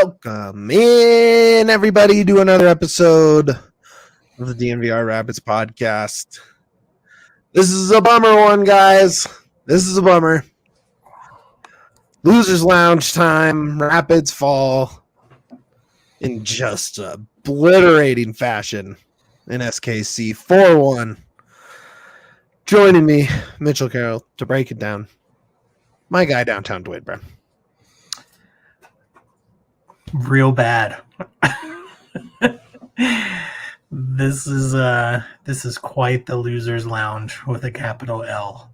Welcome in, everybody, to another episode of the DNVR Rapids podcast. This is a bummer one, guys. This is a bummer. Losers Lounge time. Rapids fall in just obliterating fashion in SKC 4-1. Joining me, Mitchell Carroll, to break it down. My guy downtown, Duane Brown. Real bad. This is quite the losers lounge with a capital L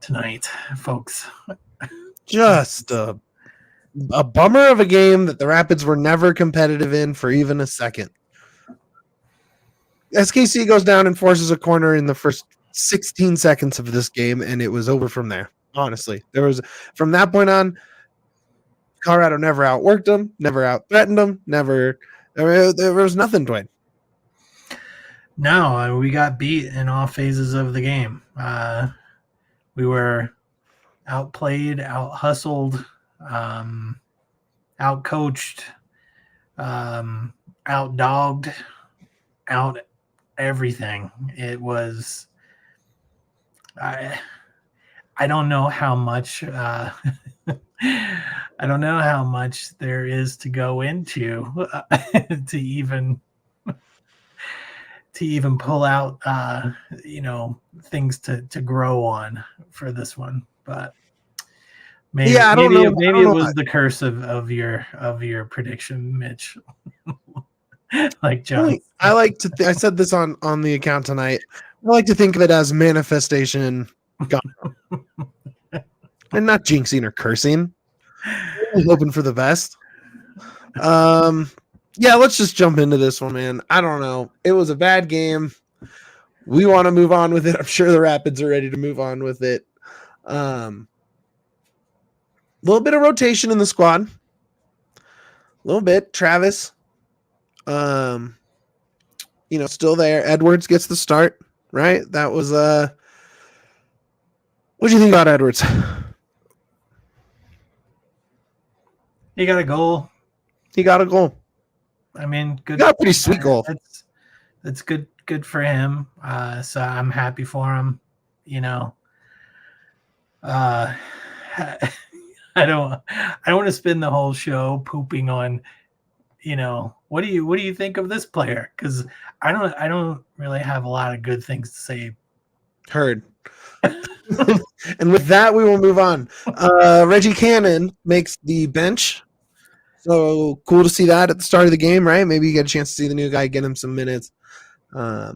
tonight, folks. Just a bummer of a game that the Rapids were never competitive in for even a second. SKC goes down and forces a corner in the first 16 seconds of this game, and it was over from there. Honestly, from that point on, Colorado never outworked them, never out-threatened them, there was nothing, Duane. No, we got beat in all phases of the game. We were outplayed, out-hustled, out-coached, out-dogged, out everything. It was... I don't know how much... I don't know how much there is to go into to even pull out things to grow on for this one, but maybe it was the curse of your prediction, Mitch. Like John, I said this on the account tonight. I like to think of it as manifestation gone. And not jinxing or cursing. Hoping for the best. Yeah, let's just jump into this one, man. I don't know. It was a bad game. We want to move on with it. I'm sure the Rapids are ready to move on with it. A little bit of rotation in the squad. A little bit. Travis. Still there. Edwards gets the start, right? That was what do you think about Edwards? He got a goal. I mean, good. Got a pretty sweet goal. That's good for him. So I'm happy for him. I don't want to spend the whole show pooping on, what do you think of this player? Because I don't really have a lot of good things to say. Heard. And with that, we will move on. Reggie Cannon makes the bench. So cool to see that at the start of the game, right? Maybe you get a chance to see the new guy, get him some minutes. My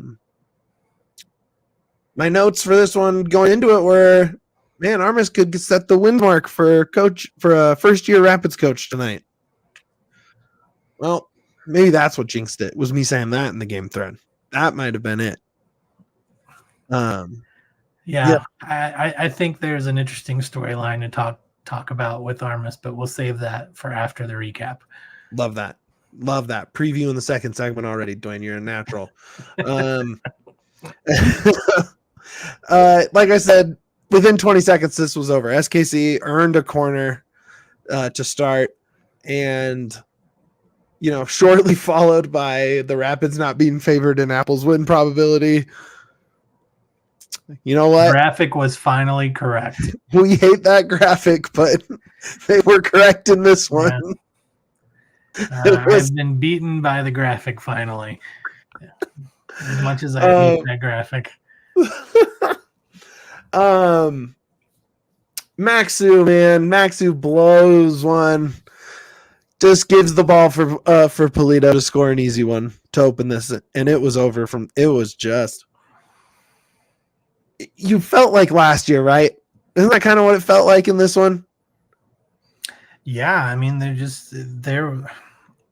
notes for this one going into it were, man, Armas could set the win mark for a first-year Rapids coach tonight. Well, maybe that's what jinxed it, was me saying that in the game thread. That might have been it. Yeah. I think there's an interesting storyline to talk about with Armas, but we'll save that for after the recap. Love that. Preview in the second segment already, Duane. You're a natural. Like I said, within 20 seconds, this was over. SKC earned a corner to start, and shortly followed by the Rapids not being favored in Apple's win probability. You know what? Graphic was finally correct. We hate that graphic, but they were correct in this one. Yeah. I've been beaten by the graphic finally. Yeah. As much as I hate that graphic. Maxu blows one. Just gives the ball for Pulido to score an easy one to open this, and it was over from. It was just. You felt like last year, right? Isn't that kind of what it felt like in this one? Yeah, I mean, they're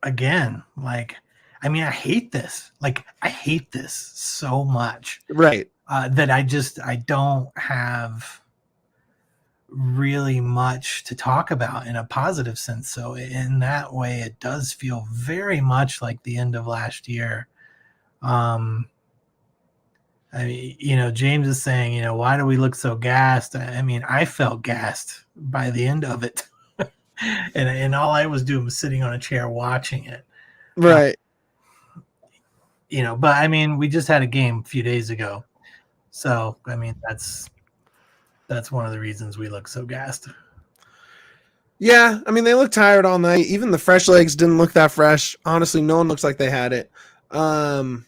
again, like, I mean, I hate this. Like, I hate this so much. Right. That I don't have really much to talk about in a positive sense. So in that way, it does feel very much like the end of last year. I mean, James is saying, why do we look so gassed? I mean, I felt gassed by the end of it. and all I was doing was sitting on a chair watching it. Right. But I mean, we just had a game a few days ago. So, I mean, that's one of the reasons we look so gassed. Yeah, I mean, they look tired all night. Even the fresh legs didn't look that fresh. Honestly, no one looks like they had it. It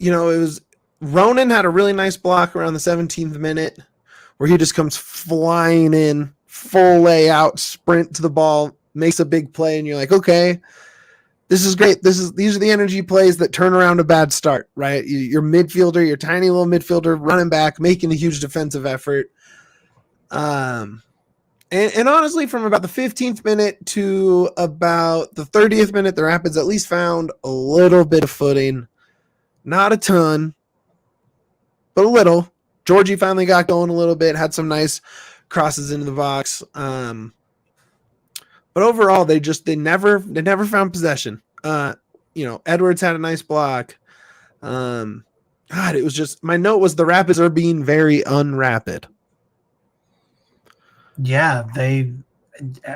was Ronan had a really nice block around the 17th minute where he just comes flying in, full layout, sprint to the ball, makes a big play, and you're like, okay, this is great. These are the energy plays that turn around a bad start, right? Your midfielder, your tiny little midfielder, running back, making a huge defensive effort. And honestly, from about the 15th minute to about the 30th minute, the Rapids at least found a little bit of footing. Not a ton, but a little. Djordje finally got going a little bit, had some nice crosses into the box. But overall, they never found possession. Edwards had a nice block. It was just, my note was the Rapids are being very unrapid. Yeah, they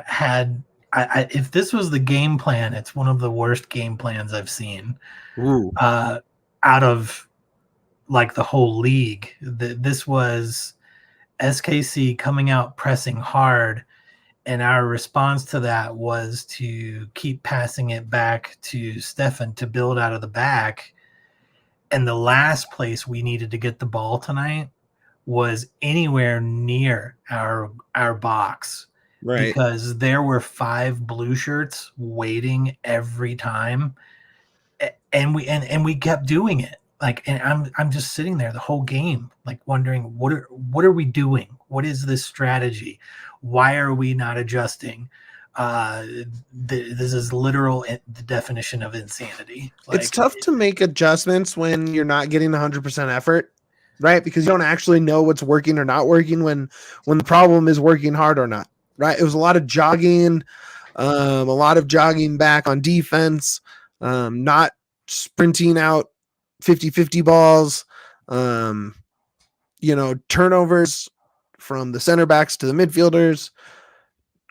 had. If this was the game plan, it's one of the worst game plans I've seen. Out of like the whole league. This was SKC coming out pressing hard, and our response to that was to keep passing it back to Steffen to build out of the back. And the last place we needed to get the ball tonight was anywhere near our box, right? Because there were 5 blue shirts waiting every time, and we kept doing it. Like, and I'm just sitting there the whole game, like wondering what are we doing? What is this strategy? Why are we not adjusting? This is literal the definition of insanity. Like, it's tough to make adjustments when you're not getting 100% effort, right? Because you don't actually know what's working or not working when the problem is working hard or not, right? It was a lot of jogging back on defense, not sprinting out 50-50 balls, turnovers from the center backs to the midfielders.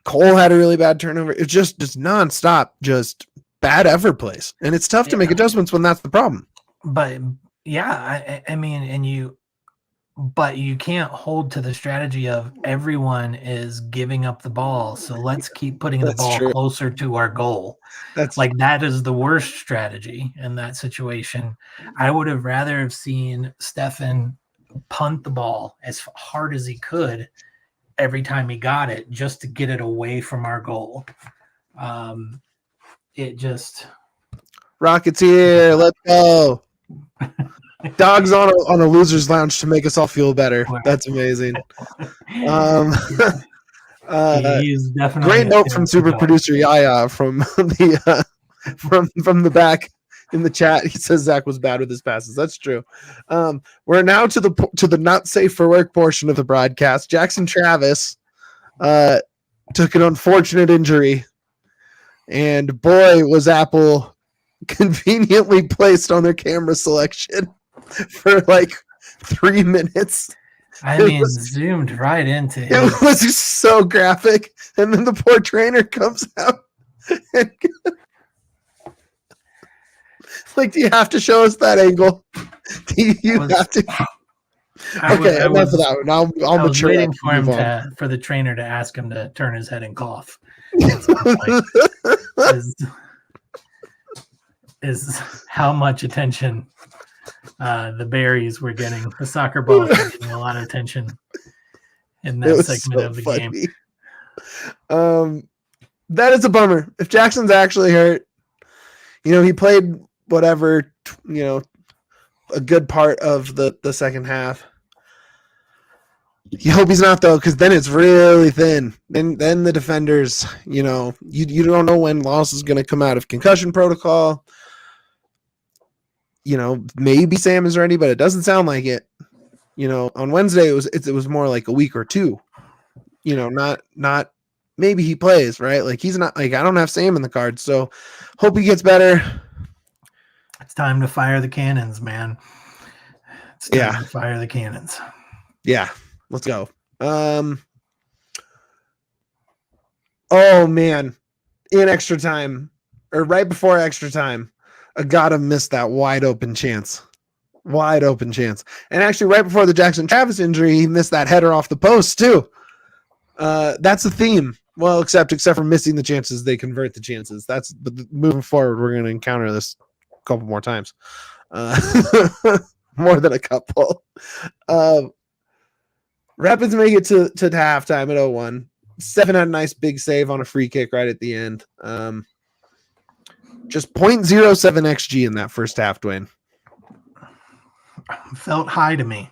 Cole had a really bad turnover. It's just nonstop, just bad effort plays. And it's tough to make adjustments when that's the problem. But yeah, I mean, but you can't hold to the strategy of everyone is giving up the ball, so let's keep putting the ball closer to our goal. That is the worst strategy in that situation. I would have rather have seen Steffen punt the ball as hard as he could every time he got it, just to get it away from our goal. Rockets here, let's go. Dogs on a loser's lounge to make us all feel better. That's amazing. He's definitely great note from super producer Yaya from the from the back in the chat. He says Zach was bad with his passes. That's true. We're now to the not safe for work portion of the broadcast. Jackson Travis took an unfortunate injury, and boy was Apple conveniently placed on their camera selection for like 3 minutes. I mean, zoomed right into him. It was so graphic. And then the poor trainer comes out and like, do you have to show us that angle? Do you have to? Okay, enough of that one. I'll mature. Waiting for him for the trainer to ask him to turn his head and cough. Is how much attention the berries were getting. The soccer ball was getting a lot of attention in that segment of the game. That is a bummer. If Jackson's actually hurt, he played whatever, a good part of the second half. You hope he's not, though, because then it's really thin. Then the defenders, you don't know when Loss is going to come out of concussion protocol. Maybe Sam is ready, but it doesn't sound like it. On Wednesday it was more like a week or two. Not maybe he plays, right? Like, he's not, like, I don't have Sam in the cards, so hope he gets better. It's time to fire the cannons, man. It's time to fire the cannons. Yeah, let's go. Oh man, in extra time or right before extra time, Agata missed that wide open chance. And actually right before the Jackson Travis injury, he missed that header off the post too. That's a theme. Well, except for missing the chances, they convert the chances. But moving forward, we're going to encounter this a couple more times. More than a couple. Rapids make it to halftime at 0-1. Steffen had a nice big save on a free kick right at the end. Just 0.07 XG in that first half, Duane. Felt high to me.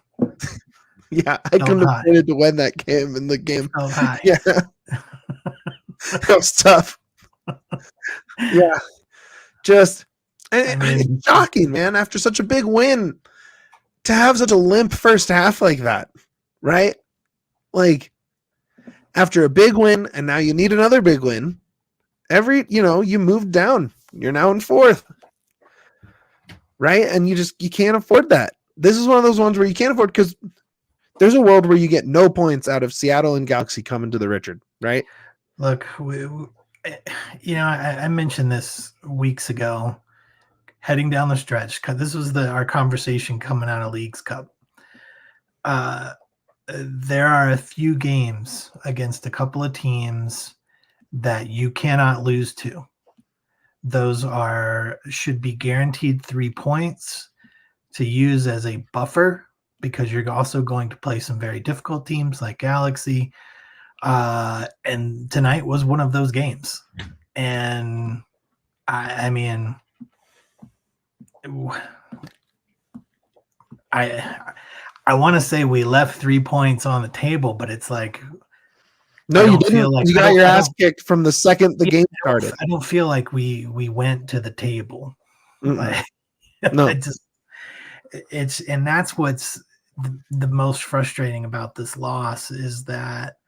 Yeah, I couldn't have pointed to win that game in the game. Felt high. Yeah. That was tough. Yeah. It's shocking, man, after such a big win to have such a limp first half like that, right? Like, after a big win, and now you need another big win. You moved down. You're now in fourth, right? And you can't afford that. This is one of those ones where you can't afford, because there's a world where you get no points out of Seattle and Galaxy coming to the Richard, right? Look, I mentioned this weeks ago, heading down the stretch, because this was our conversation coming out of Leagues Cup. There are a few games against a couple of teams that you cannot lose to. Those should be guaranteed 3 points to use as a buffer, because you're also going to play some very difficult teams like Galaxy. And tonight was one of those games. And I want to say we left 3 points on the table, but it's like, no, you didn't. Like, you got your ass kicked from the second the game started. I don't feel like we went to the table. Like, no, and that's what's the most frustrating about this loss, is that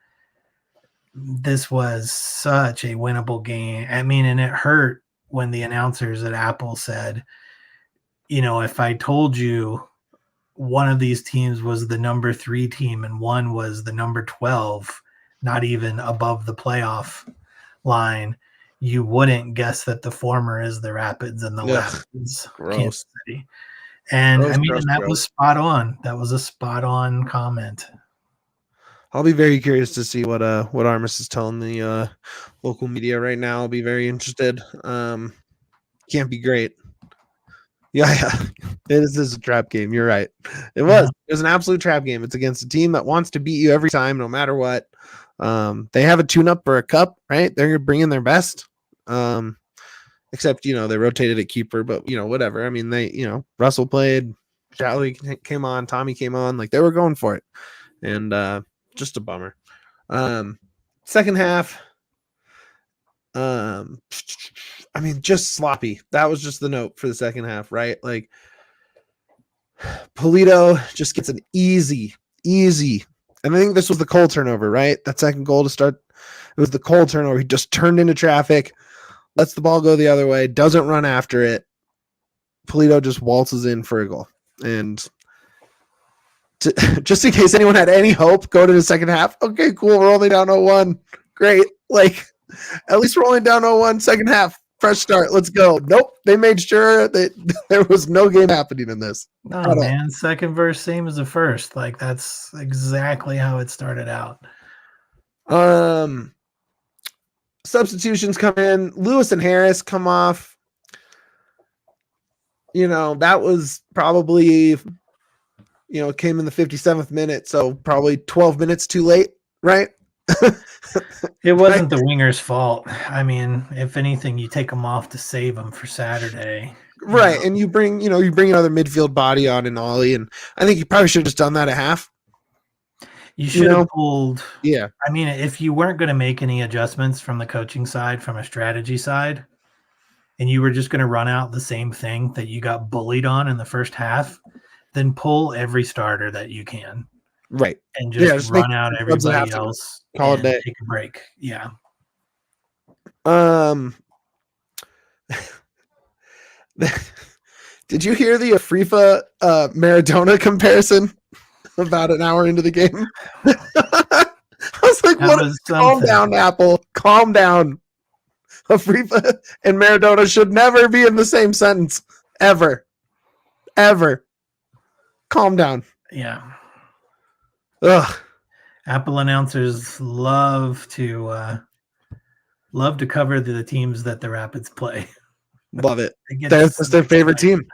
this was such a winnable game. I mean, and it hurt when the announcers at Apple said, if I told you one of these teams was the number 3 team and one was the number 12, not even above the playoff line, you wouldn't guess that the former is the Rapids and the latter is Kansas City. And that was spot on. That was a spot on comment. I'll be very curious to see what Armas is telling the local media right now. I'll be very interested. Can't be great. Yeah. This is a trap game. You're right. It was. Yeah. It was an absolute trap game. It's against a team that wants to beat you every time, no matter what. They have a tune-up for a cup, right? They're bringing their best. Except, they rotated at keeper, but, whatever. I mean, Russell played, Jolly came on, Tommy came on. Like, they were going for it. And just a bummer. Second half, just sloppy. That was just the note for the second half, right? Like, Pulido just gets an easy. And I think this was the Cole turnover, right? That second goal to start. It was the Cole turnover. He just turned into traffic, lets the ball go the other way, doesn't run after it. Pulido just waltzes in for a goal. And just in case anyone had any hope, go to the second half. Okay, cool. We're only down 0-1. Great. Like, at least we're only down 0-1 second half. Fresh start. Let's go. Nope. They made sure that there was no game happening in this. No, man. Second verse, same as the first. Like, that's exactly how it started out. Substitutions come in. Lewis and Harris come off. That was probably, came in the 57th minute. So probably 12 minutes too late, right? It wasn't the winger's fault. I mean, if anything, you take them off to save them for Saturday. Right. And you bring another midfield body on and Ollie. And I think you probably should have just done that at half. You should have pulled. Yeah. I mean, if you weren't going to make any adjustments from the coaching side, from a strategy side, and you were just going to run out the same thing that you got bullied on in the first half, then pull every starter that you can. Right. And just run out everybody else. Call it day. Take a break. Yeah. Did you hear the Afrifa Maradona comparison about an hour into the game? was like, calm down, Apple. Calm down. Afrifa and Maradona should never be in the same sentence. Ever. Calm down. Yeah. Ugh. Apple announcers love to cover the teams that the Rapids play. Love it. That's their favorite team.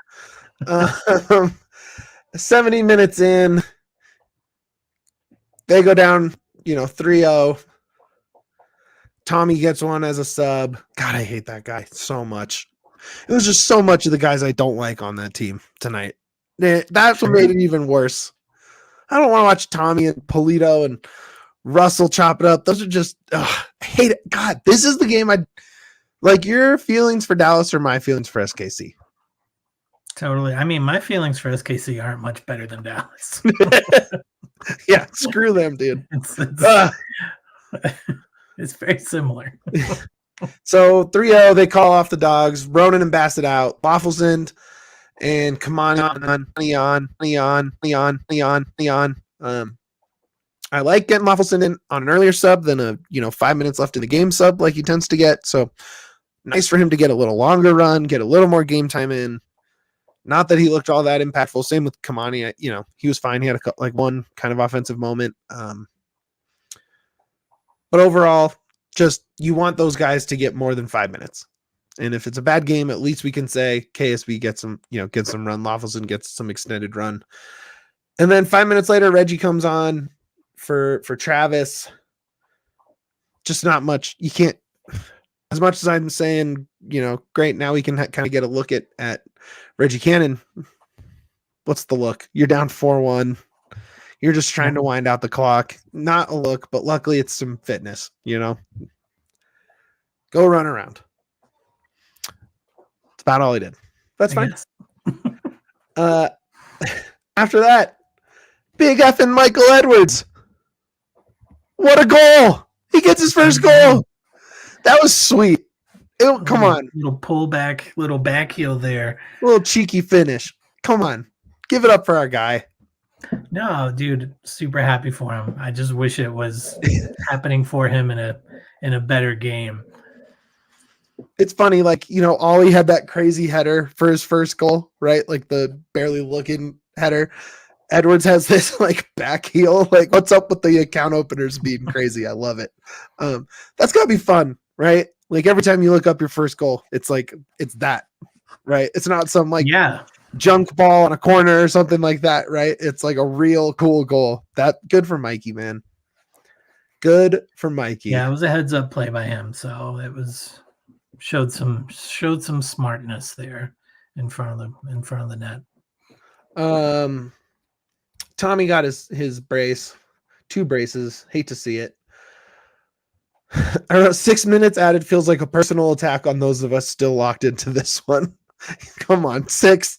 70 minutes in, they go down, 3-0. Tommy gets one as a sub. God, I hate that guy so much. It was just so much of the guys I don't like on that team tonight. That's what made it even worse. I don't want to watch Tommy and Pulido and Russell chop it up. Those are just, I hate it. God, this is the game like. Your feelings for Dallas or my feelings for SKC? Totally. I mean, my feelings for SKC aren't much better than Dallas. Yeah, screw them, dude. It's very similar. So 3-0, they call off the dogs. Ronan and Bassett out. Wafflesend and Kamani on. I like getting Wafflesend in on an earlier sub than 5 minutes left in the game sub like he tends to get. So nice for him to get a little longer run, get a little more game time in. Not that he looked all that impactful. Same with Kamani. He was fine. He had one kind of offensive moment. But overall, just you want those guys to get more than 5 minutes. And if it's a bad game, at least we can say KSB gets some run. Loffelson gets some extended run. And then 5 minutes later, Reggie comes on for Travis. Just not much. You can't, as much as I'm saying, great. Now we can kind of get a look at Reggie Cannon. What's the look? You're down 4-1. You're just trying to wind out the clock. Not a look, but luckily it's some fitness, Go run around. That's about all he did. That's fine. After that, big effing Michael Edwards. What a goal. He gets his first goal. That was sweet. Come on. Little pullback, little back heel there. A little cheeky finish. Come on. Give it up for our guy. No, dude, super happy for him. I just wish it was happening for him in a better game. It's funny, Ollie had that crazy header for his first goal, right? Like the barely looking header. Edwards has this back heel. What's up with the account openers being crazy? I love it. That's gotta be fun, right? Every time you look up your first goal, it's it's that, right? It's not some junk ball on a corner or something like that, right? It's a real cool goal. That good for Mikey, man. Good for Mikey. Yeah, it was a heads up play by him, so it was showed some smartness there in front of the net. Tommy got his brace, 2 braces. Hate to see it. 6 minutes added feels like a personal attack on those of us still locked into this one. Come on, 6.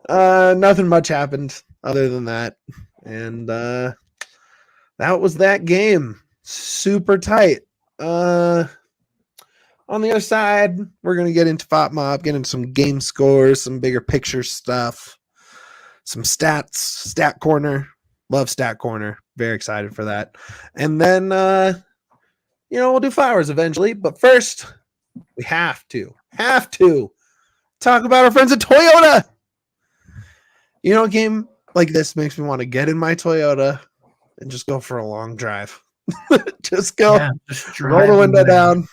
Nothing much happened other than that. And that was that game. Super tight. On the other side, we're going to get into FOP Mob, get into some game scores, some bigger picture stuff, some stats, stat corner. Love stat corner. Very excited for that. And then, we'll do flowers eventually. But first, we have to talk about our friends at Toyota. A game like this makes me want to get in my Toyota and just go for a long drive. Just go, just roll the window down,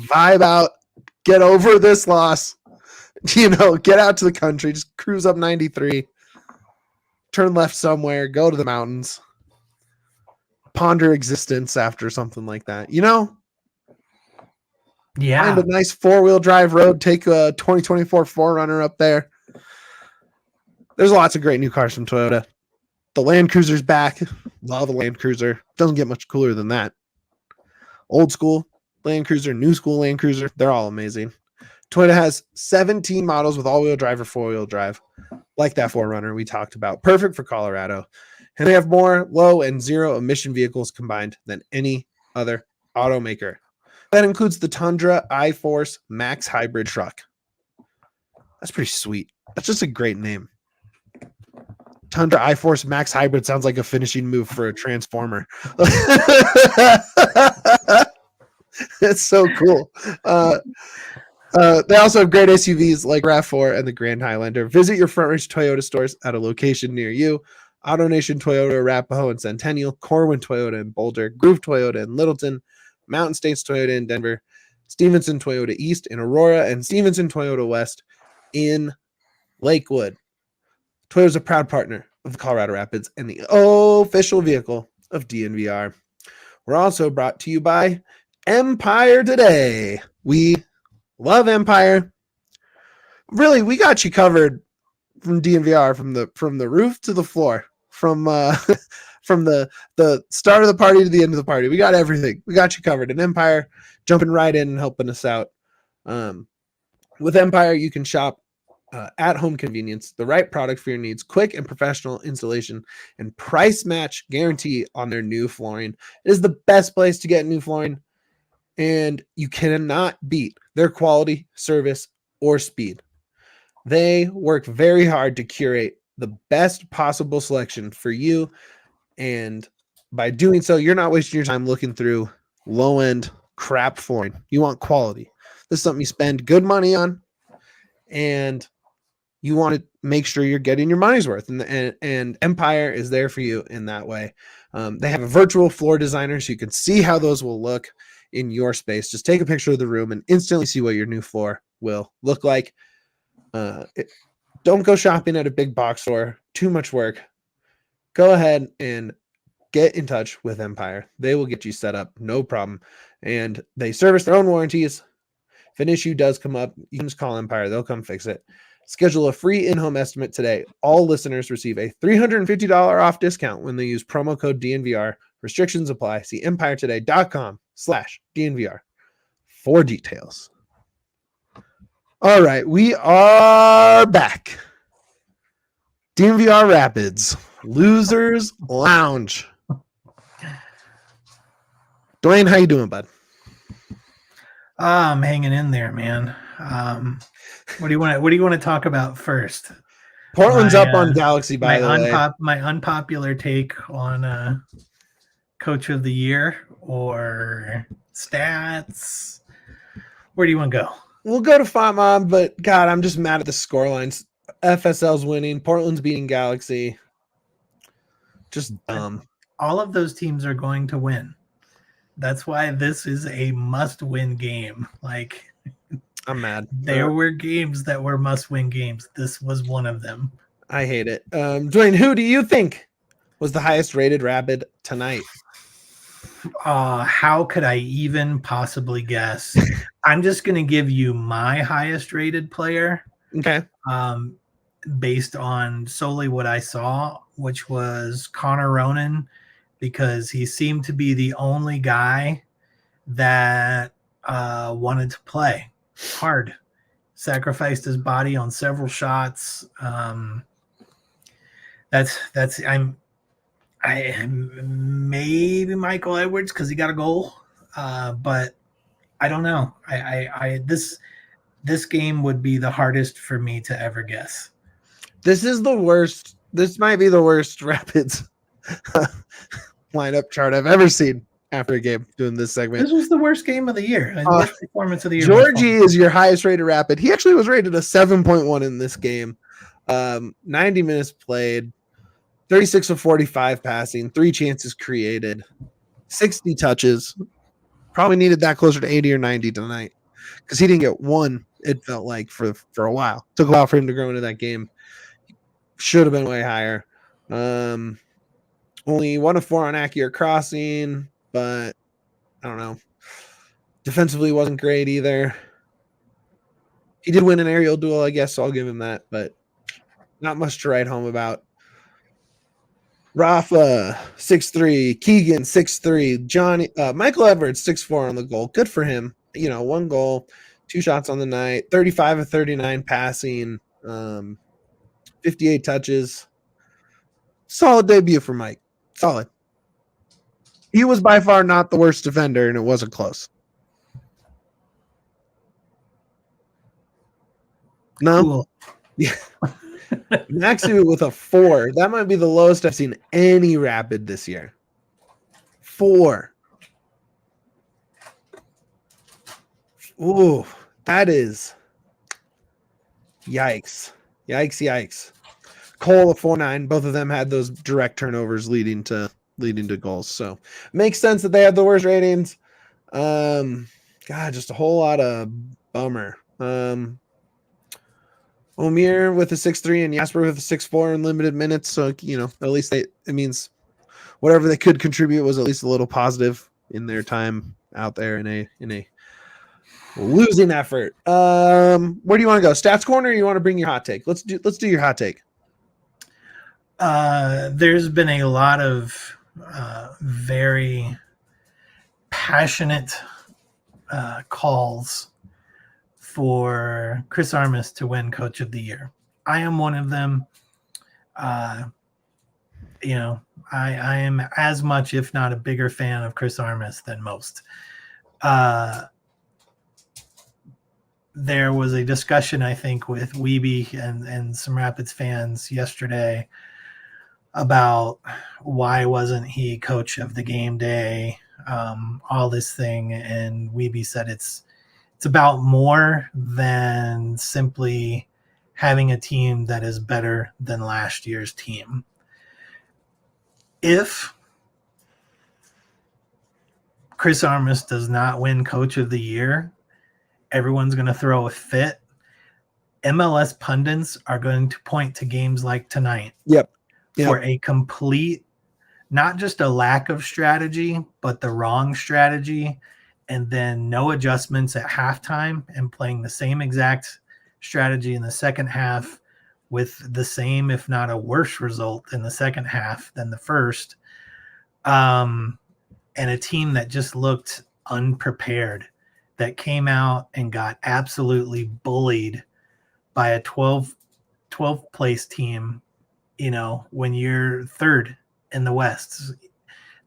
vibe out, get over this loss, get out to the country, just cruise up 93, turn left somewhere, go to the mountains, ponder existence after something like that. Yeah. Find a nice 4-wheel drive road, take a 2024 4Runner up there. There's lots of great new cars from Toyota. The Land Cruiser's back. Love a Land Cruiser. Doesn't get much cooler than that. Old school Land Cruiser, new school Land Cruiser, they're all amazing. Toyota has 17 models with all-wheel drive or 4-wheel drive, like that 4Runner we talked about. Perfect for Colorado. And they have more low and zero emission vehicles combined than any other automaker. That includes the Tundra iForce Max Hybrid truck. That's pretty sweet. That's just a great name. Tundra iForce Max Hybrid sounds like a finishing move for a Transformer. It's so cool. They also have great SUVs like RAV4 and the Grand Highlander. Visit your Front Range Toyota stores at a location near you. AutoNation Toyota, Arapahoe and Centennial, Corwin Toyota in Boulder, Groove Toyota in Littleton, Mountain States Toyota in Denver, Stevenson Toyota East in Aurora, and Stevenson Toyota West in Lakewood. Toyota is a proud partner of the Colorado Rapids and the official vehicle of DNVR. We're also brought to you by Empire Today. We love Empire. Really, we got you covered from DNVR from the roof to the floor, from the start of the party to the end of the party. We got everything. We got you covered. And Empire jumping right in and helping us out. With Empire, you can shop at home convenience, the right product for your needs, quick and professional installation, and price match guarantee on their new flooring. It is the best place to get new flooring, and you cannot beat their quality, service, or speed. They work very hard to curate the best possible selection for you, and by doing so, you're not wasting your time looking through low-end crap flooring. You want quality. This is something you spend good money on, and you want to make sure you're getting your money's worth, and Empire is there for you in that way. They have a virtual floor designer, so you can see how those will look in your space. Just take a picture of the room and instantly see what your new floor will look like. Don't go shopping at a big box store. Too much work. Go ahead and get in touch with Empire. They will get you set up, no problem. And they service their own warranties. If an issue does come up, you can just call Empire. They'll come fix it. Schedule a free in-home estimate today. All listeners receive a $350 off discount when they use promo code DNVR. Restrictions apply. See empiretoday.com/DNVR for details. All right, we are back. DNVR Rapids, Losers Lounge. Duane, how you doing, bud? I'm hanging in there, man. What do you want to talk about first? Portland's up on Galaxy, by the way. My unpopular take on Coach of the Year or stats. Where do you want to go? We'll go to FOTMOB, but God, I'm just mad at the scorelines. FSL's winning. Portland's beating Galaxy. Just dumb. All of those teams are going to win. That's why this is a must-win game. Like, I'm mad. There were games that were must-win games. This was one of them. I hate it. Duane, who do you think was the highest-rated Rapid tonight? How could I even possibly guess? I'm just going to give you my highest-rated player. Okay. Based on solely what I saw, which was Connor Ronan, because he seemed to be the only guy that wanted to play hard, sacrificed his body on several shots. I'm maybe Michael Edwards because he got a goal, but I don't know. This game would be the hardest for me to ever guess. This is the worst. This might be the worst Rapids lineup chart I've ever seen after a game doing this segment. This was the worst game of the year. Worst performance of the year. Djordje is your highest rated Rapid. He actually was rated a 7.1 in this game. 90 minutes played, 36 of 45 passing, 3 chances created, 60 touches. Probably needed that closer to 80 or 90 tonight because he didn't get one, it felt like, for a while. Took a while for him to grow into that game. Should have been way higher. Only 1 of 4 on accurate crossing, but I don't know. Defensively wasn't great either. He did win an aerial duel, I guess, so I'll give him that, but not much to write home about. Rafa, 6'3", Keegan, 6'3", Johnny, Michael Edwards, 6'4" on the goal. Good for him. 1 goal, 2 shots on the night, 35 of 39 passing, 58 touches. Solid debut for Mike. Solid. He was by far not the worst defender, and it wasn't close. No? Cool. Yeah. Maxu with a 4. That might be the lowest I've seen any Rapid this year. 4. Ooh, that is yikes. Yikes. Cole a 4.9. Both of them had those direct turnovers leading to goals. So makes sense that they had the worst ratings. God, just a whole lot of bummer. Omir with a 6.3 and Jasper with a 6.4 in limited minutes. So, at least it means whatever they could contribute was at least a little positive in their time out there in a losing effort. Where do you want to go? Stats corner, or you want to bring your hot take? Let's do your hot take. There's been a lot of very passionate calls for Chris Armas to win Coach of the Year. I am one of them. I am as much, if not a bigger fan of Chris Armas than most. There was a discussion, I think, with Weeby and some Rapids fans yesterday about why wasn't he coach of the game day, all this thing. And Weeby said it's about more than simply having a team that is better than last year's team. If Chris Armas does not win Coach of the Year, everyone's going to throw a fit. MLS pundits are going to point to games like tonight. Yep. For a complete, not just a lack of strategy, but the wrong strategy, and then no adjustments at halftime and playing the same exact strategy in the second half with the same, if not a worse result in the second half than the first. And a team that just looked unprepared, that came out and got absolutely bullied by a 12th place team, when you're third in the West.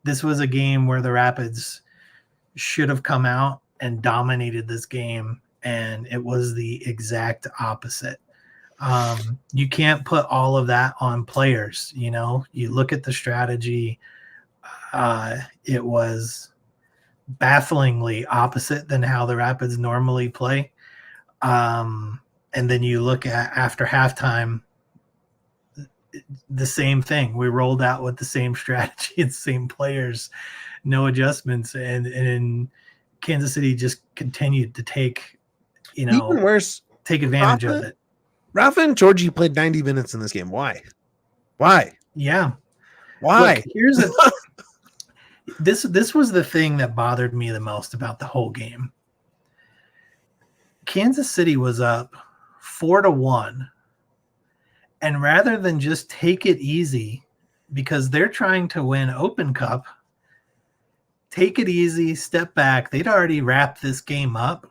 This was a game where the Rapids should have come out and dominated this game, and it was the exact opposite. You can't put all of that on players. You look at the strategy, it was bafflingly opposite than how the Rapids normally play. And then you look at after halftime, the same thing. We rolled out with the same strategy and same players, no adjustments, and Kansas City just continued to take, even worse, take advantage of it. Rafa and Djordje played 90 minutes in this game. Why? Yeah. Why? Look, this was the thing that bothered me the most about the whole game. Kansas City was up 4-1. And rather than just take it easy, because they're trying to win Open Cup, take it easy, step back. They'd already wrapped this game up.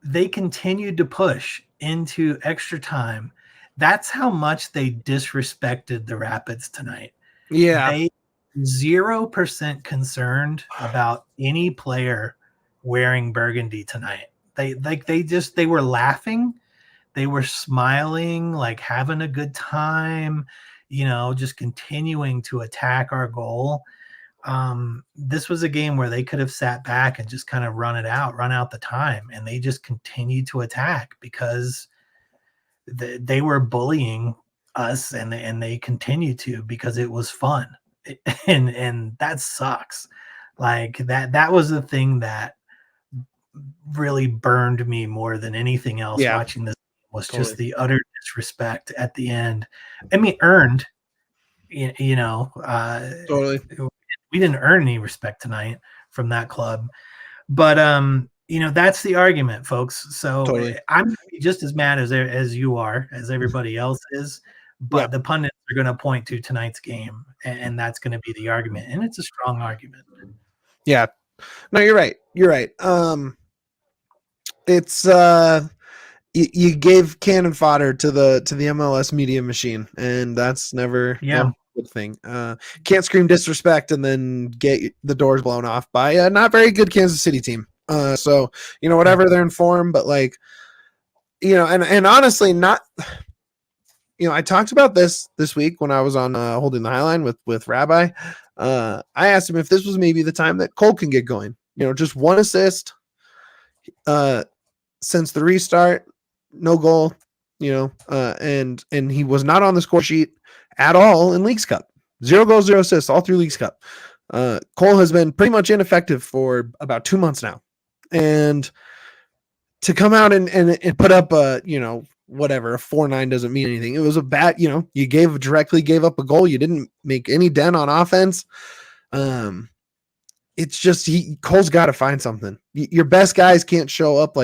They continued to push into extra time. That's how much they disrespected the Rapids tonight. Yeah. They 0% concerned about any player wearing burgundy tonight. They were laughing. They were smiling, like having a good time, just continuing to attack our goal. This was a game where they could have sat back and just kind of run out the time. And they just continued to attack because they were bullying us, and they continued to, because it was fun. And that sucks. Like that was the thing that really burned me more than anything else. Watching this was totally. Just the utter disrespect at the end. I mean, earned, totally. We didn't earn any respect tonight from that club, but that's the argument, folks. So totally. I'm just as mad as you are, as everybody else is, but the pundits are going to point to tonight's game, and that's going to be the argument, and it's a strong argument. Yeah, no, you're right. It's you gave cannon fodder to the MLS media machine, and that's never a good thing. Can't scream disrespect and then get the doors blown off by a not very good Kansas City team. So whatever, they're in form, but and honestly, not I talked about this week when I was on Holding the Highline with Rabbi. I asked him if this was maybe the time that Cole can get going. Just one assist since the restart, no goal. And he was not on the score sheet at all in Leagues Cup. 0 goals, 0 assists, all through Leagues Cup. Cole has been pretty much ineffective for about 2 months now, and to come out and put up whatever, a 4-9 doesn't mean anything. It was a bad, you directly gave up a goal. You didn't make any dent on offense. It's just Cole's got to find something. Your best guys can't show up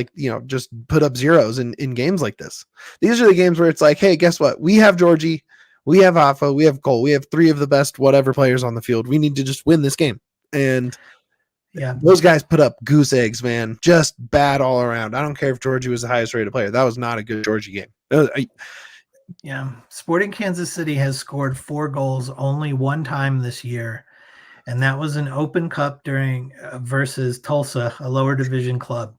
just put up zeros in games like this. These are the games where it's like, hey, guess what? We have Djordje, we have Afa, we have Cole, we have 3 of the best whatever players on the field. We need to just win this game. And those guys put up goose eggs, man. Just bad all around. I don't care if Djordje was the highest rated player. That was not a good Djordje game. Sporting Kansas City has scored 4 goals only one time this year, and that was an Open Cup during versus Tulsa, a lower division club.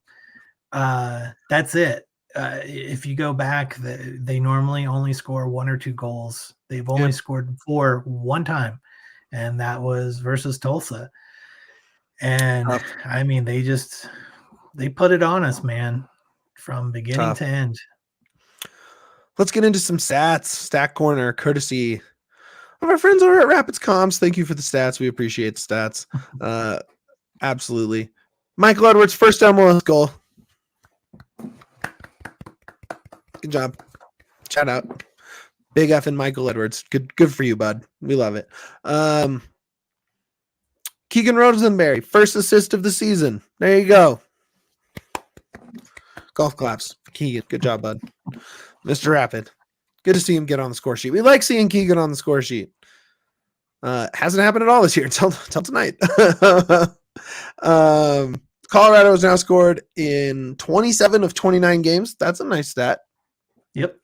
That's it. If you go back, they normally only score 1 or 2 goals. They've only scored 4 one time, and that was versus Tulsa. And I mean, they put it on us, man, from beginning to end. Let's get into some stats. Stat Corner, courtesy of our friends over at Rapids Comms. Thank you for the stats. We appreciate the stats. Absolutely. Michael Edwards, first MLS goal. Good job. Shout out. Big F and Michael Edwards. Good for you, bud. We love it. Keegan Rosenberry, first assist of the season. There you go. Golf claps. Keegan, good job, bud. Mr. Rapid. Good to see him get on the score sheet. We like seeing Keegan on the score sheet. Hasn't happened at all this year until tonight. Colorado has now scored in 27 of 29 games. That's a nice stat. Yep.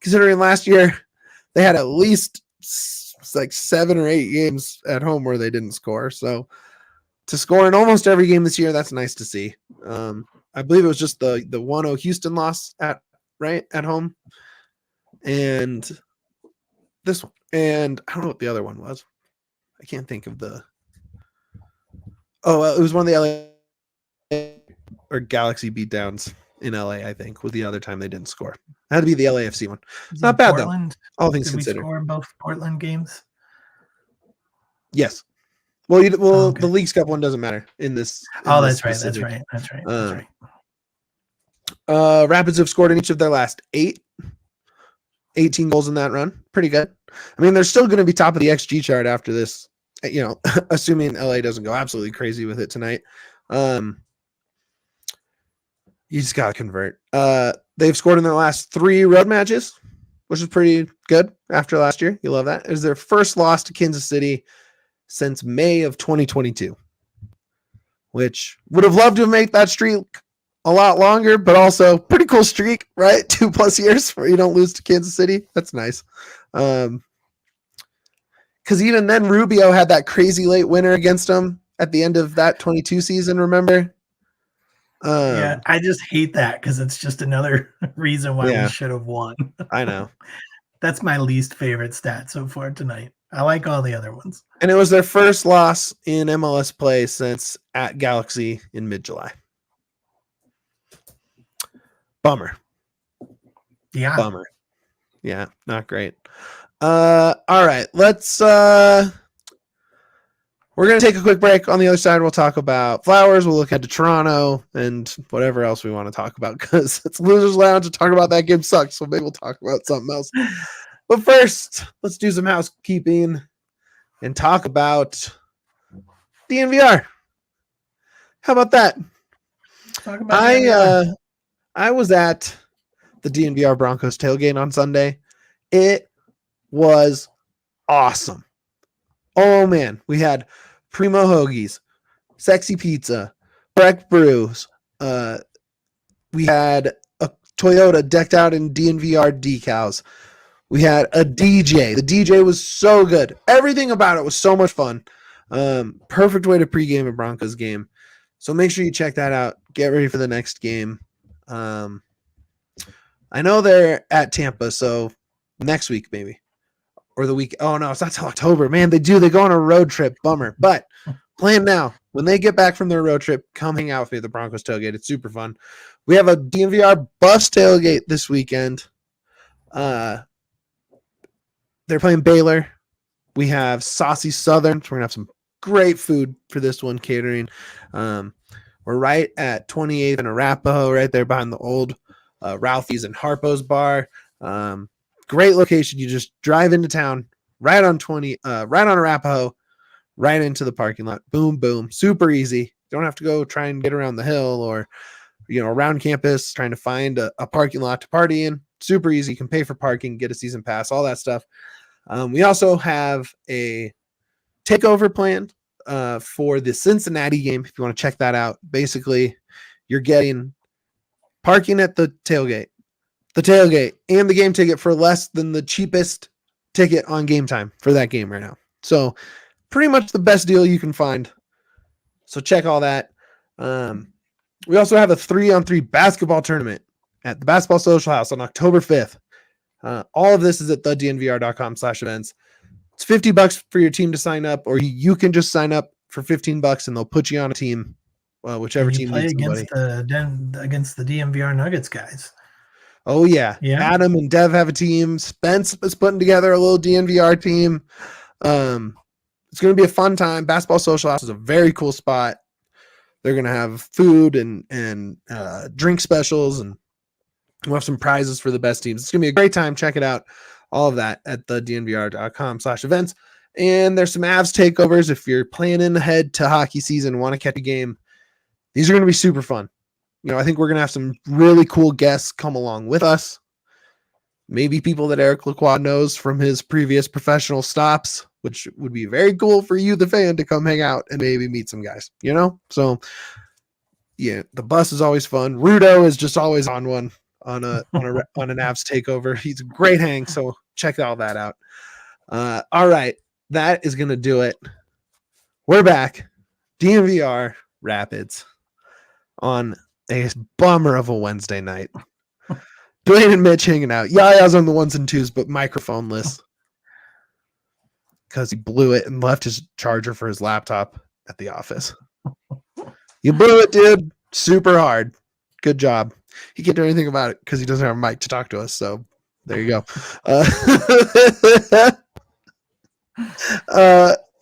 Considering last year they had at least 7 or 8 games at home where they didn't score. So to score in almost every game this year, that's nice to see. I believe it was just the 1-0 Houston loss at home. And this one. And I don't know what the other one was. I can't think of it was one of the LA or Galaxy beatdowns in LA, I think, was the other time they didn't score. It had to be the LAFC one. Not bad, Portland, though. All things considered. Did we score in both Portland games? Yes. Well, okay. The Leagues Cup one doesn't matter in this. That's right. Rapids have scored in each of their last 18 goals in that run. Pretty good. I mean, they're still going to be top of the XG chart after this, assuming LA doesn't go absolutely crazy with it tonight. You just got to convert. They've scored in their last 3 road matches, which is pretty good after last year. You love that. It was their first loss to Kansas City since May of 2022, which would have loved to make that streak a lot longer, but also pretty cool streak, right? 2+ years where you don't lose to Kansas City. That's nice. Because even then, Rubio had that crazy late winner against them at the end of that 22 season, remember? I just hate that because it's just another reason why we should have won. I know. That's my least favorite stat so far tonight. I like all the other ones. And it was their first loss in MLS play since at Galaxy in mid-July. Bummer. Yeah. Bummer. Yeah, not great. All right, let's we're going to take a quick break. On the other side, we'll talk about Flowers. We'll look ahead to Toronto and whatever else we want to talk about because it's Losers Lounge to talk about that game sucks. So maybe we'll talk about something else. But first, let's do some housekeeping and talk about DNVR. How about that? I was at the DNVR Broncos tailgate on Sunday. It was awesome. Oh, man. We had Primo Hoagies, Sexy Pizza, Breck Brews. We had a Toyota decked out in DNVR decals. We had a DJ. The DJ was so good. Everything about it was so much fun. Perfect way to pregame a Broncos game. So make sure you check that out. Get ready for the next game. I know they're at Tampa, so next week, maybe. Or the week. Oh, no, it's not till October. Man, they go on a road trip. Bummer. But plan now. When they get back from their road trip, come hang out with me at the Broncos tailgate. It's super fun. We have a DNVR Buffs tailgate this weekend. They're playing Baylor. We have Saucy Southern. So we're going to have some great food for this one, catering. We're right at 28th and Arapahoe, right there behind the old Ralphie's and Harpo's bar. Great location. You just drive into town, right on Arapahoe, right into the parking lot. Boom, boom. Super easy. Don't have to go try and get around the hill or, around campus trying to find a parking lot to party in. Super easy. You can pay for parking, get a season pass, all that stuff. We also have a takeover planned for the Cincinnati game. If you want to check that out, basically you're getting parking at the tailgate, and the game ticket for less than the cheapest ticket on Game Time for that game right now. So pretty much the best deal you can find. So check all that. We also have a 3-on-3 basketball tournament at the Basketball Social House on October 5th. All of this is at thednvr.com/events. It's $50 for your team to sign up, or you can just sign up for $15 and they'll put you on a team, whichever team needs somebody. Against the DNVR Nuggets guys. Oh, yeah. Adam and Dev have a team. Spence is putting together a little DNVR team. It's going to be a fun time. Basketball Social House is a very cool spot. They're going to have food and drink specials, and we'll have some prizes for the best teams. It's going to be a great time. Check it out. All of that at thednvr.com/events. And there's some Avs takeovers. If you're planning ahead to hockey season, want to catch a game, these are going to be super fun. I think we're going to have some really cool guests come along with us. Maybe people that Eric Lacroix knows from his previous professional stops, which would be very cool for you, the fan, to come hang out and maybe meet some guys, So, yeah, the bus is always fun. Rudo is just always on one on an Avs takeover. He's a great hang, so check all that out. All right, that is going to do it. We're back. DNVR Rapids on a bummer of a Wednesday night. Duane and Mitch hanging out. Yaya's on the 1s and 2s, but microphoneless because he blew it and left his charger for his laptop at the office. You blew it, dude. Super hard. Good job. He can't do anything about it because he doesn't have a mic to talk to us. So there you go.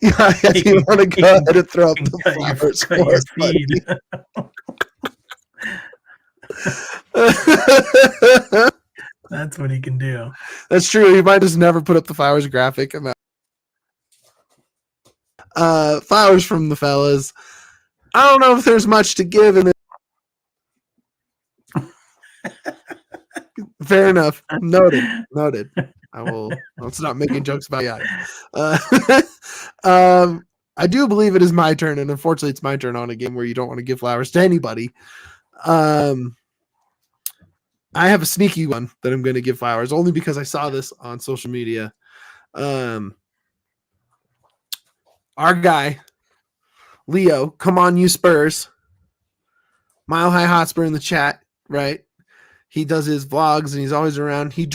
Yeah, if you want to go ahead and throw up the flowers for us, feed. That's what he can do. That's true. He might just never put up the flowers graphic. And flowers from the fellas. I don't know if there's much to give in it. Fair enough. Noted. I will. Let's not making jokes about Yaya. I do believe it is my turn, and unfortunately, it's my turn on a game where you don't want to give flowers to anybody. I have a sneaky one that I'm going to give flowers only because I saw this on social media. Our guy, Leo, come on, you Spurs. Mile High Hotspur in the chat, right? He does his vlogs and he's always around. He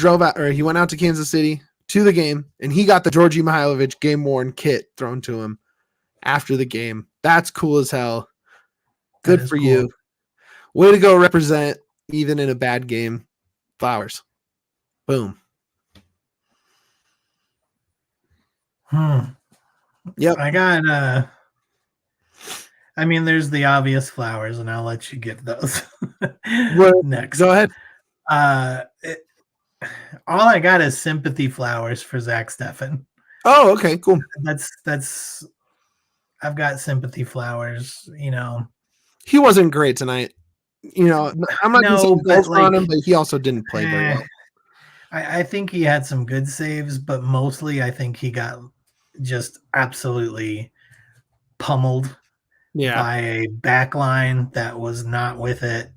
went out to Kansas City to the game and he got the Djordje Mihailovic game worn kit thrown to him after the game. That's cool as hell. Good for you. Way to go represent even in a bad game. Flowers. Boom. Yep. I got there's the obvious flowers, and I'll let you give those. Next. Go ahead. All I got is sympathy flowers for Zack Steffen. Oh, okay, cool. That's I've got sympathy flowers, He wasn't great tonight. I'm not going to say on him, but he also didn't play very well. I think he had some good saves, but mostly I think he got just absolutely pummeled by a back line that was not with it.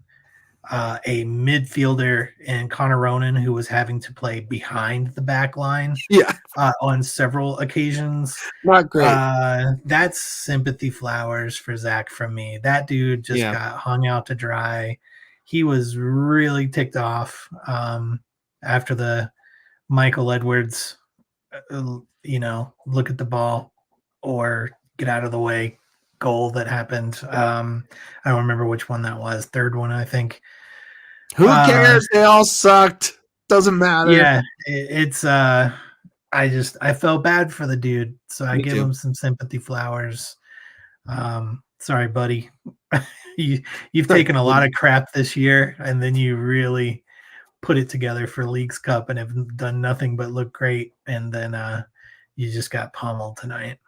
A midfielder in Connor Ronan who was having to play behind the back line on several occasions. Not great. That's sympathy flowers for Zach from me. That dude just got hung out to dry. He was really ticked off after the Michael Edwards, look at the ball or get out of the way goal that happened. I don't remember which one that was. Third one, I think. Who cares? They all sucked. Doesn't matter. Yeah, it's I felt bad for the dude, so I give him some sympathy flowers. Sorry, buddy. You've taken a lot of crap this year, and then you really put it together for Leagues Cup and have done nothing but look great, and then you just got pummeled tonight.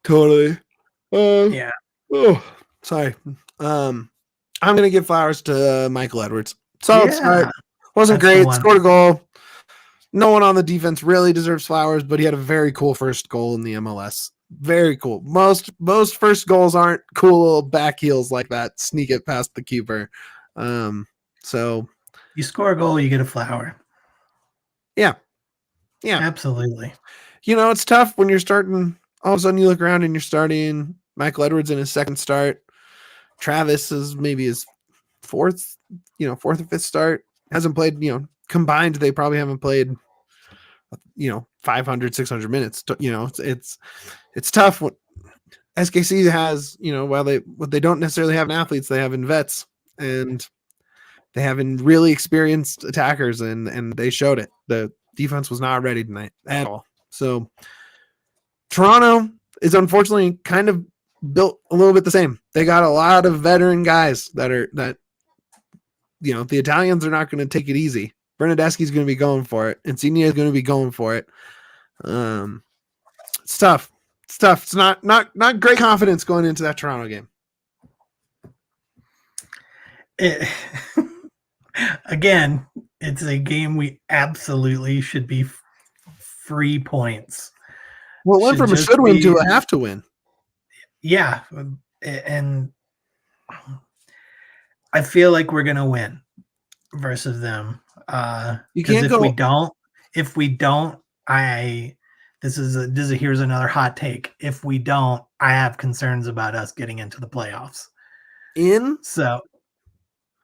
Totally. Yeah. Oh, sorry. I'm gonna give flowers to Michael Edwards. Solid start. Wasn't great. Scored a goal. No one on the defense really deserves flowers, but he had a very cool first goal in the MLS. Very cool. Most first goals aren't cool little back heels like that. Sneak it past the keeper. So you score a goal, you get a flower. Yeah. Absolutely. It's tough when you're starting. All of a sudden, you look around and you're starting Michael Edwards in his second start. Travis is maybe his fourth or fifth start. Hasn't played. Combined, they probably haven't played. 500, 600 minutes. It's tough. What SKC has, what they don't necessarily have in athletes, they have in vets, and they have in really experienced attackers, and they showed it. The defense was not ready tonight at all. So Toronto is unfortunately kind of built a little bit the same. They got a lot of veteran guys that the Italians are not going to take it easy. Bernadeschi's going to be going for it. Insigne is going to be going for it. It's tough. It's not great confidence going into that Toronto game. Again, it's a game we absolutely should be free points. Well, it went from a should win to a have to win. Yeah, and I feel like we're gonna win versus them. You can't if we don't, here's another hot take. If we don't, I have concerns about us getting into the playoffs. So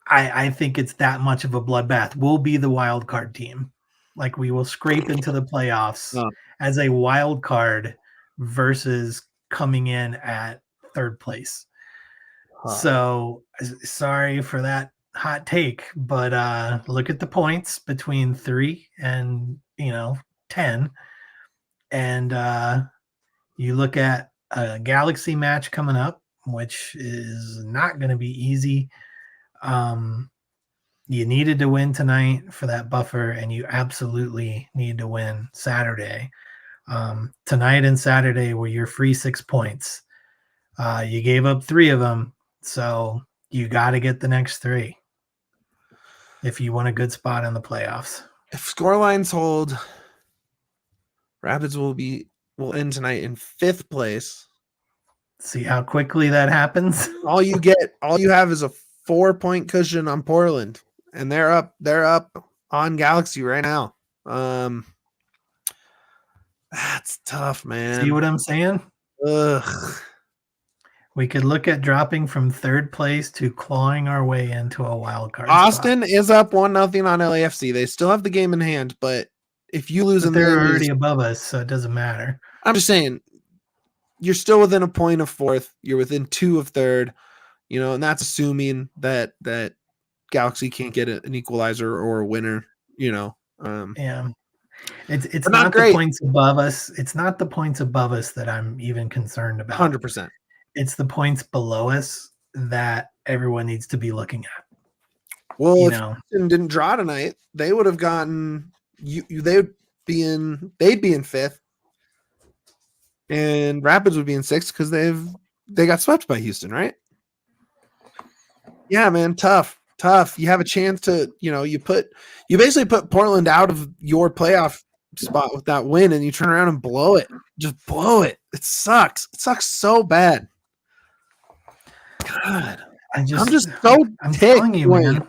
I think it's that much of a bloodbath. We'll be the wild card team. Like, we will scrape into the playoffs as a wild card versus coming in at third place. So sorry for that hot take, but look at the points between 3 and 10, and you look at a Galaxy match coming up, which is not going to be easy. You needed to win tonight for that buffer, and you absolutely need to win Saturday. Tonight and Saturday were your free 6 points. You gave up 3 of them, so you got to get the next 3 if you want a good spot in the playoffs. If scorelines hold, Rapids will end tonight in 5th place. See how quickly that happens. All you have is a 4-point cushion on Portland, and they're up on Galaxy right now. That's tough, man. See what I'm saying? Ugh. We could look at dropping from 3rd place to clawing our way into a wild card. Austin is up 1-0 on LAFC. They still have the game in hand, but if you lose, they're already above us, so it doesn't matter. I'm just saying, you're still within a point of 4th. You're within 2 of 3rd. And that's assuming that Galaxy can't get an equalizer or a winner. Yeah. It's not the points above us. It's not the points above us that I'm even concerned about. 100%. It's the points below us that everyone needs to be looking at. Well, if Houston didn't draw tonight, they would have gotten they'd be in 5th, and Rapids would be in 6th because they got swept by Houston, right? Yeah, man, tough. You have a chance to, you basically put Portland out of your playoff spot with that win, and you turn around and blow it. Just blow it. It sucks. It sucks so bad. God, I'm telling you, man.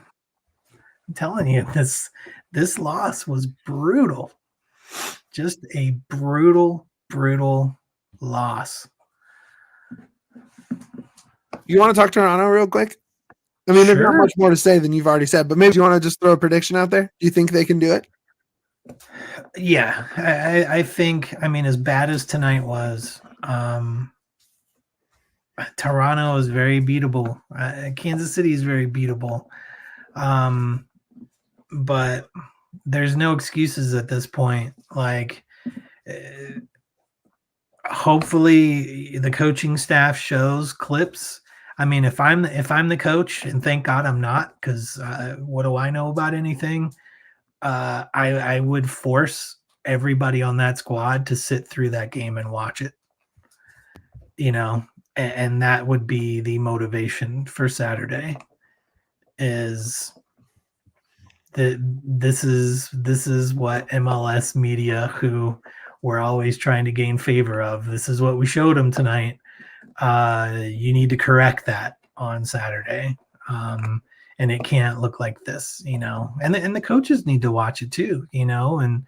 I'm telling you, this loss was brutal. Just a brutal loss. You want to talk Toronto real quick? I mean, there's not much more to say than you've already said, but maybe you want to just throw a prediction out there. Do you think they can do it? Yeah, I think, I mean, as bad as tonight was, Toronto is very beatable. Kansas City is very beatable. But there's no excuses at this point. Like, hopefully the coaching staff shows clips. I mean, if I'm the coach, and thank God I'm not, because what do I know about anything? I would force everybody on that squad to sit through that game and watch it. And that would be the motivation for Saturday. Is that this is what MLS media, who we're always trying to gain favor of, this is what we showed them tonight. You need to correct that on Saturday. And it can't look like this, and the coaches need to watch it too, and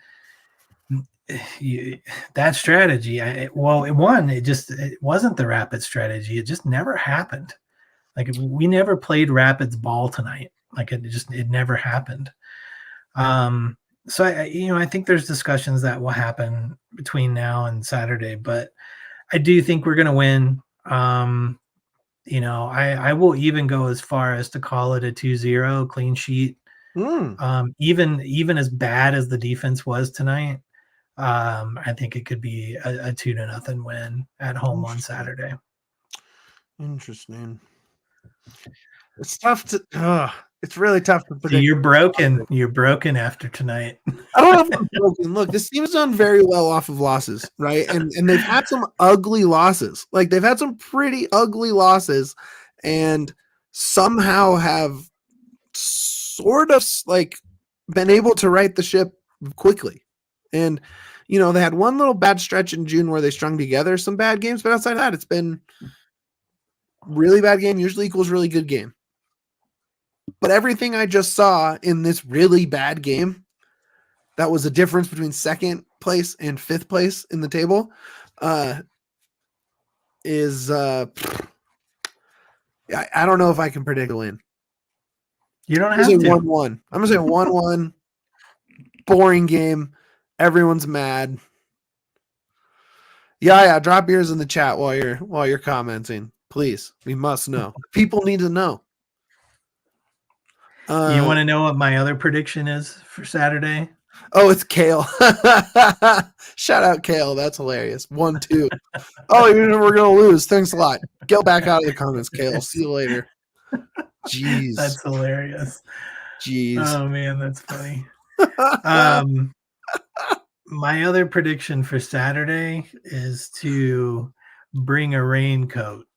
that strategy, it wasn't the Rapids strategy. It just never happened. Like, we never played Rapids ball tonight. Like, it never happened. So I think there's discussions that will happen between now and Saturday, but I do think we're going to win. I will even go as far as to call it a 2-0 clean sheet. Even as bad as the defense was tonight, I think it could be a 2-0 win at home on Saturday. Interesting. It's tough to. It's really tough to predict. So you're broken. You're broken after tonight. I don't know if I'm broken. Look, this team's done very well off of losses, right? And they've had some ugly losses. Like, they've had some pretty ugly losses, and somehow have sort of like been able to right the ship quickly. And they had one little bad stretch in June where they strung together some bad games, but outside of that, it's been really bad game usually equals really good game. But everything I just saw in this really bad game, that was a difference between second place and fifth place in the table, is I don't know if I can predict a win. You don't have to. 1-1. I'm gonna say 1-1. Boring game. Everyone's mad. Yeah. Drop yours in the chat while you're commenting, please. We must know. People need to know. You want to know what my other prediction is for Saturday? Oh, it's Kale. Shout out Kale. That's hilarious. 1-2. Oh, we're gonna lose. Thanks a lot. Get back out of the comments, Kale. See you later. Jeez. That's hilarious. Jeez. Oh man, that's funny. My other prediction for Saturday is to bring a raincoat.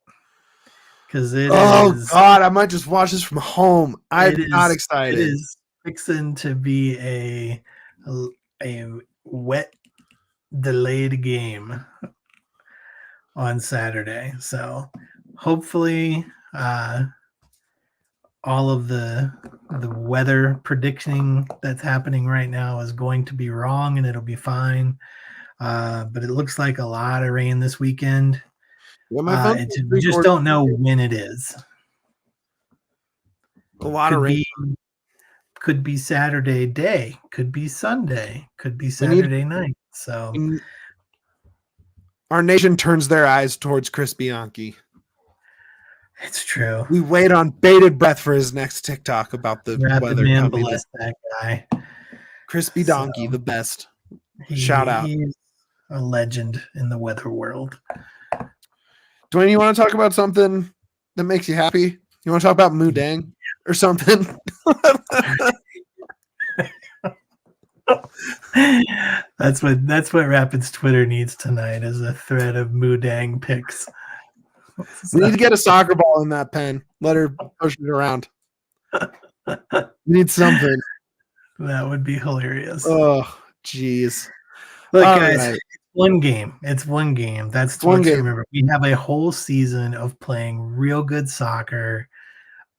God, I might just watch this from home. I'm not excited. It is fixing to be a wet, delayed game on Saturday. So hopefully all of the weather predicting that's happening right now is going to be wrong, and it'll be fine. But it looks like a lot of rain this weekend. We just don't know when it is. A lot of rain. Could be Saturday day, could be Sunday, could be Saturday night. So our nation turns their eyes towards Chris Bianchi. It's true. We wait on bated breath for his next TikTok about the weather. Man, bless that guy. Chris Bianchi, the best. Shout out. He's a legend in the weather world. Duane, you want to talk about something that makes you happy? You want to talk about Mudang or something? That's what Rapids Twitter needs tonight, is a thread of Mudang pics. We need to get a soccer ball in that pen. Let her push it around. We need something. That would be hilarious. Oh, jeez. Look, guys, right. It's one game. That's one game. Remember, we have a whole season of playing real good soccer,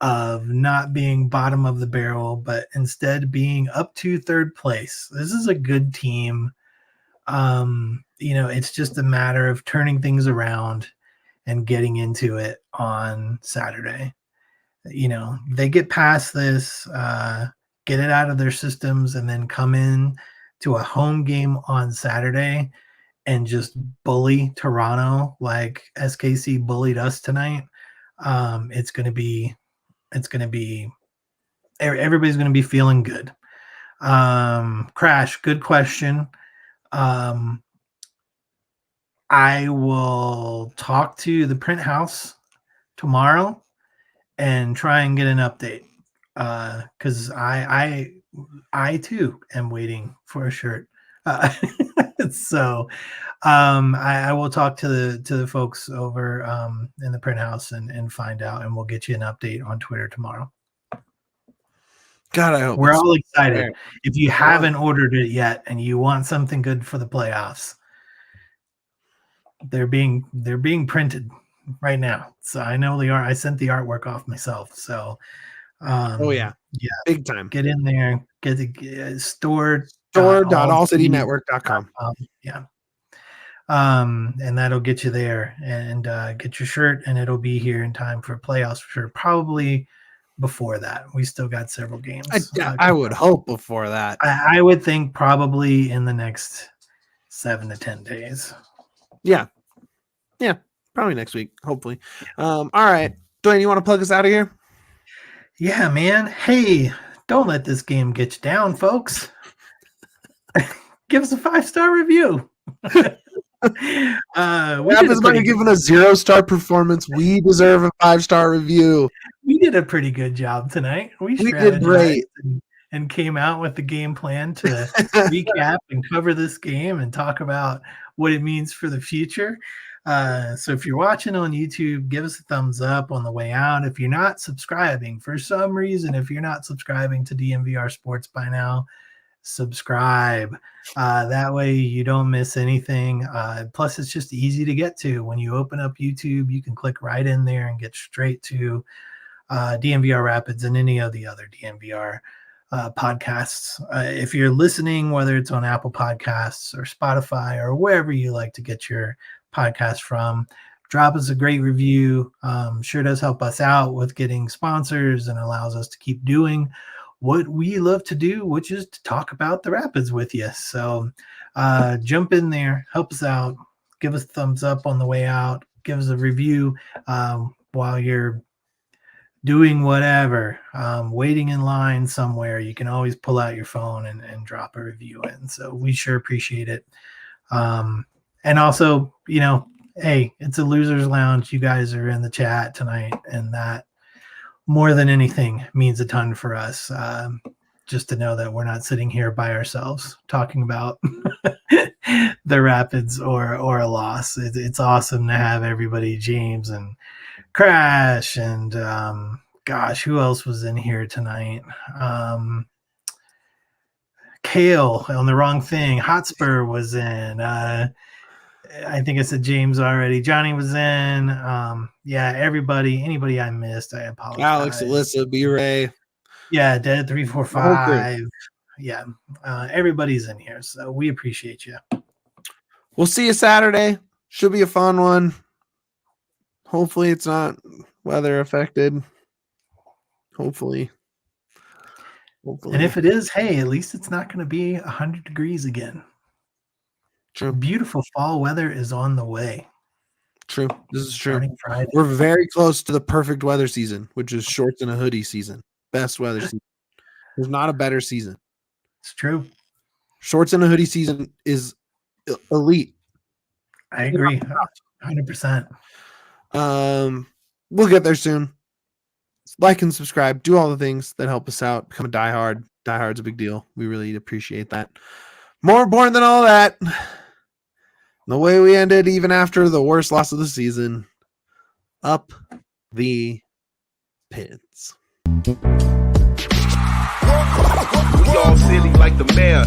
of not being bottom of the barrel, but instead being up to third place. This is a good team. It's just a matter of turning things around and getting into it on Saturday. They get past this, get it out of their systems, and then come in to a home game on Saturday and just bully Toronto like SKC bullied us tonight, it's going to be everybody's going to be feeling good. Crash, good question. I will talk to the print house tomorrow and try and get an update, because I too am waiting for a shirt. So I will talk to the folks over in the print house and find out, and we'll get you an update on Twitter tomorrow. God, I hope we're all excited. Fair. If you haven't ordered it yet and you want something good for the playoffs, they're being printed right now. So I know the art. I sent the artwork off myself. So yeah, big time. Get in there. Get the store.allcitynetwork.com. Yeah. And that'll get you there and get your shirt, and it'll be here in time for playoffs for sure. Probably before that. We still got several games. I would hope before that. I would think probably in the next 7 to 10 days. Yeah, probably next week, hopefully. All right, Duane, you want to plug us out of here? Yeah, man. Hey, don't let this game get you down, folks. Give us a 5-star review. Rapids might have given a 0-star performance. We deserve a 5-star review. We did a pretty good job tonight. We did great and came out with the game plan to recap and cover this game and talk about what it means for the future. So if you're watching on YouTube, give us a thumbs up on the way out. If you're not subscribing for some reason, if you're not subscribing to DNVR Sports by now, subscribe. That way you don't miss anything. Plus, it's just easy to get to. When you open up YouTube, you can click right in there and get straight to DNVR Rapids and any of the other DNVR podcasts. If you're listening, whether it's on Apple Podcasts or Spotify or wherever you like to get your podcast from, drop us a great review. Sure does help us out with getting sponsors and allows us to keep doing what we love to do, which is to talk about the Rapids with you. So jump in there, help us out, give us a thumbs up on the way out, give us a review while you're doing whatever, waiting in line somewhere. You can always pull out your phone and drop a review in. So we sure appreciate it. And also, hey, it's a loser's lounge. You guys are in the chat tonight, and that more than anything means a ton for us. Just to know that we're not sitting here by ourselves talking about the Rapids or a loss. It's awesome to have everybody, James and Crash and gosh, who else was in here tonight? Kale on the wrong thing. Hotspur was in. I think I said James already. Johnny was in. Anybody I missed, I apologize. Alex, Alyssa, B-Ray. Yeah, Dead 345. Yeah, everybody's in here, so we appreciate you. We'll see you Saturday. Should be a fun one. Hopefully it's not weather affected. Hopefully. And if it is, hey, at least it's not going to be 100 degrees again. True. Beautiful fall weather is on the way. True. This is true. We're very close to the perfect weather season, which is shorts and a hoodie season. Best weather season. There's not a better season. It's true. Shorts and a hoodie season is elite. I agree. 100%. We'll get there soon. Like and subscribe. Do all the things that help us out. Become a diehard. Diehard's a big deal. We really appreciate that. More important than all that, the way we ended, even after the worst loss of the season, up the pits. We all silly like the mayor.